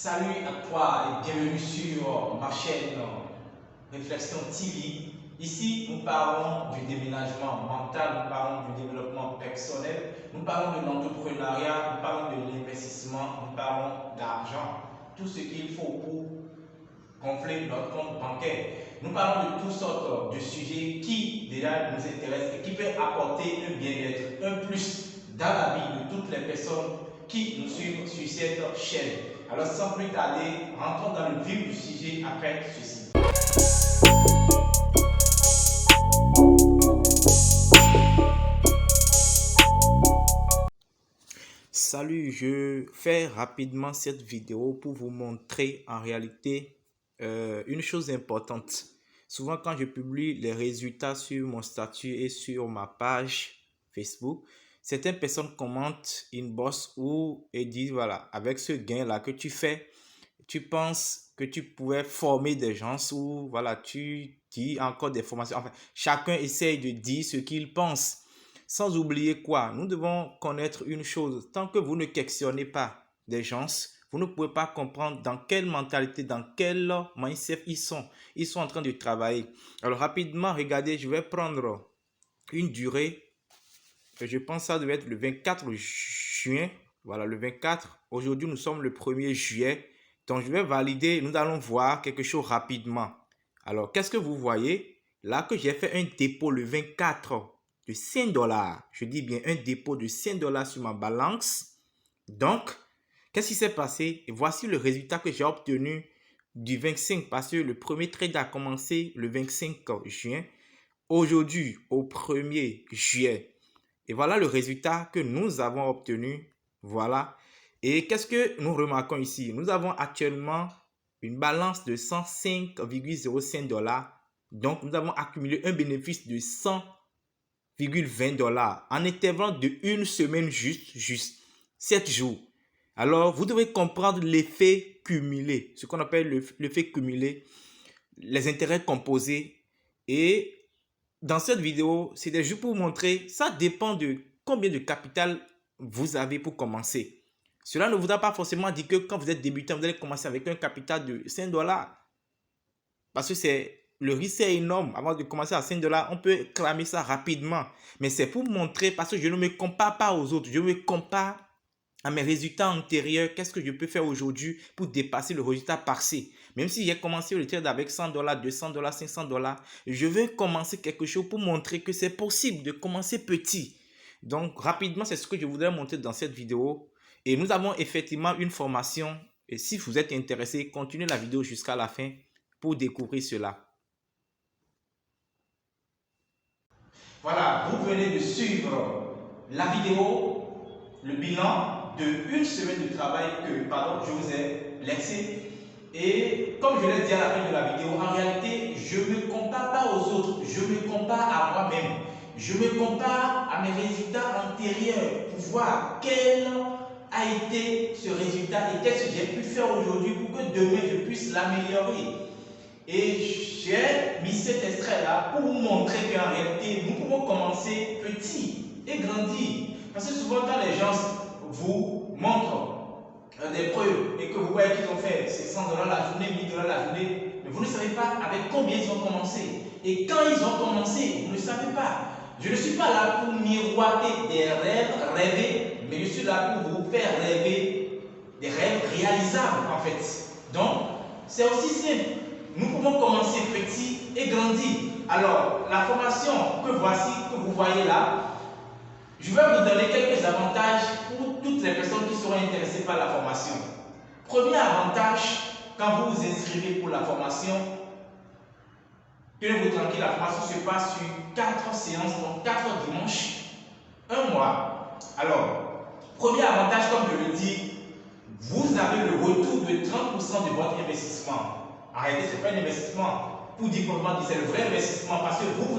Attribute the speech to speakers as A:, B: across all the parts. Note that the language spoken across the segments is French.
A: Salut à toi et bienvenue sur ma chaîne Réflexion TV. Ici, nous parlons du déménagement mental, nous parlons du développement personnel, nous parlons de l'entrepreneuriat, nous parlons de l'investissement, nous parlons d'argent. Tout ce qu'il faut pour gonfler notre compte bancaire. Nous parlons de toutes sortes de sujets qui déjà nous intéressent et qui peuvent apporter un bien-être, un plus dans la vie de toutes les personnes qui nous suivent sur cette chaîne. Alors sans plus tarder, rentrons dans le vif du sujet après ceci. Salut, je fais rapidement cette vidéo pour vous montrer en réalité une chose importante. Souvent quand je publie les résultats sur mon statut et sur ma page Facebook, certaines personnes commentent, inbox ou et disent voilà, avec ce gain-là que tu fais, tu penses que tu pouvais former des gens ou voilà, tu dis encore des formations. Enfin, chacun essaye de dire ce qu'il pense. Sans oublier quoi, nous devons connaître une chose. Tant que vous ne questionnez pas des gens, vous ne pouvez pas comprendre dans quelle mentalité, dans quel mindset ils sont. Ils sont en train de travailler. Alors rapidement, regardez, je vais prendre une durée. Je pense que ça devait être le 24 juin. Voilà, le 24. Aujourd'hui, nous sommes le 1er juillet. Donc, je vais valider. Nous allons voir quelque chose rapidement. Alors, qu'est-ce que vous voyez? Là que j'ai fait un dépôt le 24 de 5 $. Je dis bien un dépôt de 5 $ sur ma balance. Donc, qu'est-ce qui s'est passé? Et voici le résultat que j'ai obtenu du 25 parce que le premier trade a commencé le 25 juin. Aujourd'hui, au 1er juillet. Et voilà le résultat que nous avons obtenu. Voilà. Et qu'est-ce que nous remarquons ici? Nous avons actuellement une balance de 105,05 $. Donc, nous avons accumulé un bénéfice de 100,20 $ en intervalle de une semaine juste 7 jours. Alors, vous devez comprendre l'effet cumulé, ce qu'on appelle l'effet cumulé, les intérêts composés. Et dans cette vidéo, c'est juste pour vous montrer, ça dépend de combien de capital vous avez pour commencer. Cela ne voudra pas forcément dire que quand vous êtes débutant, vous allez commencer avec un capital de 5 $. Parce que le risque est énorme. Avant de commencer à 5 $, on peut clamer ça rapidement. Mais c'est pour montrer, parce que je ne me compare pas aux autres. Je me compare à mes résultats antérieurs. Qu'est-ce que je peux faire aujourd'hui pour dépasser le résultat passé? Même si j'ai commencé le trade avec 100 $, 200 $, 500 $, je veux commencer quelque chose pour montrer que c'est possible de commencer petit. Donc, rapidement, c'est ce que je voudrais montrer dans cette vidéo. Et nous avons effectivement une formation. Et si vous êtes intéressé, continuez la vidéo jusqu'à la fin pour découvrir cela. Voilà, vous venez de suivre la vidéo, le bilan de une semaine de travail que je vous ai laissé. Et comme je l'ai dit à la fin de la vidéo, en réalité, je ne me compare pas aux autres, je me compare à moi-même. Je me compare à mes résultats antérieurs pour voir quel a été ce résultat et qu'est-ce que j'ai pu faire aujourd'hui pour que demain je puisse l'améliorer. Et j'ai mis cet extrait-là pour vous montrer qu'en réalité, nous pouvons commencer petit et grandir. Parce que souvent, quand les gens vous montrent des preuves et que vous voyez qu'ils ont fait 500 $ la journée, 1000 $ la journée, mais vous ne savez pas avec combien ils ont commencé. Et quand ils ont commencé, vous ne savez pas. Je ne suis pas là pour miroiter des rêves rêvés, mais je suis là pour vous faire rêver des rêves réalisables en fait. Donc, c'est aussi simple. Nous pouvons commencer petit et grandir. Alors, la formation que vous voyez là, je vais vous donner quelques avantages pour toutes les personnes qui seront intéressées par la formation. Premier avantage, quand vous vous inscrivez pour la formation, tenez-vous tranquille, la formation se passe sur 4 séances, donc 4 dimanches, 1 mois. Alors, premier avantage, comme je le dis, vous avez le retour de 30% de votre investissement. En réalité, ce n'est pas un investissement pour dire comment dire, c'est le vrai investissement parce que vous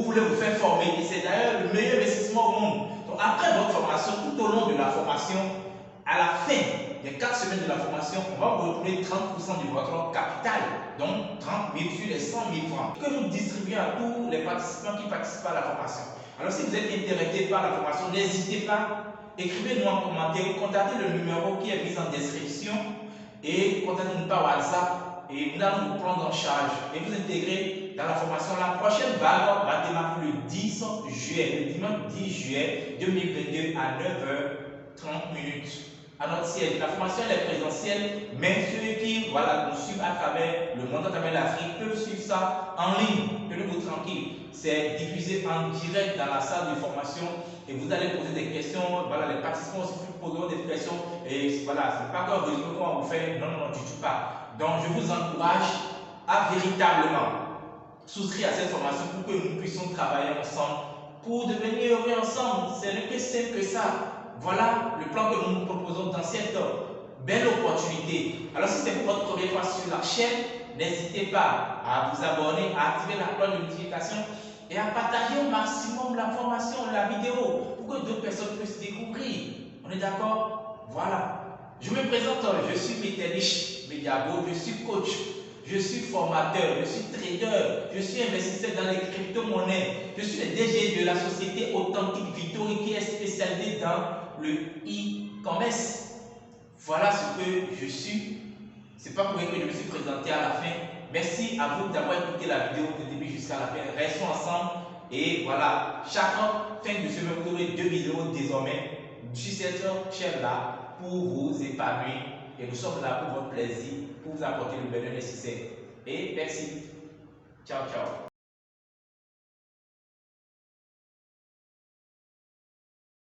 A: voulez vous faire former et c'est d'ailleurs le meilleur investissement au monde. Donc, après votre formation, tout au long de la formation, à la fin des 4 semaines de la formation, on va vous retrouver 30% de votre capital, donc 30 000 sur les 100 000 francs que nous distribuons à tous les participants qui participent à la formation. Alors, si vous êtes intéressé par la formation, n'hésitez pas, écrivez-nous en commentaire, contactez le numéro qui est mis en description. et contactez-nous par WhatsApp et nous allons vous prendre en charge et vous intégrer dans la formation. La prochaine vague va démarrer le 10 juillet, le dimanche 10 juillet 2022 à 9h30 à notre siège. La formation est présentielle, mais ceux qui nous suivent à travers le monde, à travers l'Afrique, peuvent suivre ça en ligne. Tenez-vous tranquille. C'est diffusé en direct dans la salle de formation et vous allez poser des questions. Les participants aussi poseront des questions et voilà, c'est pas comme résumé qu'on vous fait. Non, du tout pas. Donc, je vous encourage à véritablement souscrire à cette formation pour que nous puissions travailler ensemble, pour devenir heureux ensemble. C'est le plus simple que ça. Voilà le plan que nous nous proposons dans cette belle opportunité. Alors, si c'est pour votre première fois sur la chaîne, n'hésitez pas à vous abonner, à activer la cloche de notification et à partager au maximum la formation, la vidéo, pour que d'autres personnes puissent découvrir. On est d'accord? Voilà. Je me présente, je suis Métenish Mediabo, je suis coach, je suis formateur, je suis trader, je suis investisseur dans les crypto-monnaies, je suis le DG de la société Authentic Victory qui est spécialisée dans le e-commerce. Voilà ce que je suis. C'est pas pour rien que je me suis présenté à la fin. Merci à vous d'avoir écouté la vidéo du début jusqu'à la fin. Restons ensemble et voilà, chaque fin de semaine, vous aurez 2 vidéos désormais sur cette chaîne-là pour vous épanouir. Et nous sommes là pour votre plaisir, pour vous apporter le bonheur nécessaire. Et merci. Ciao, ciao.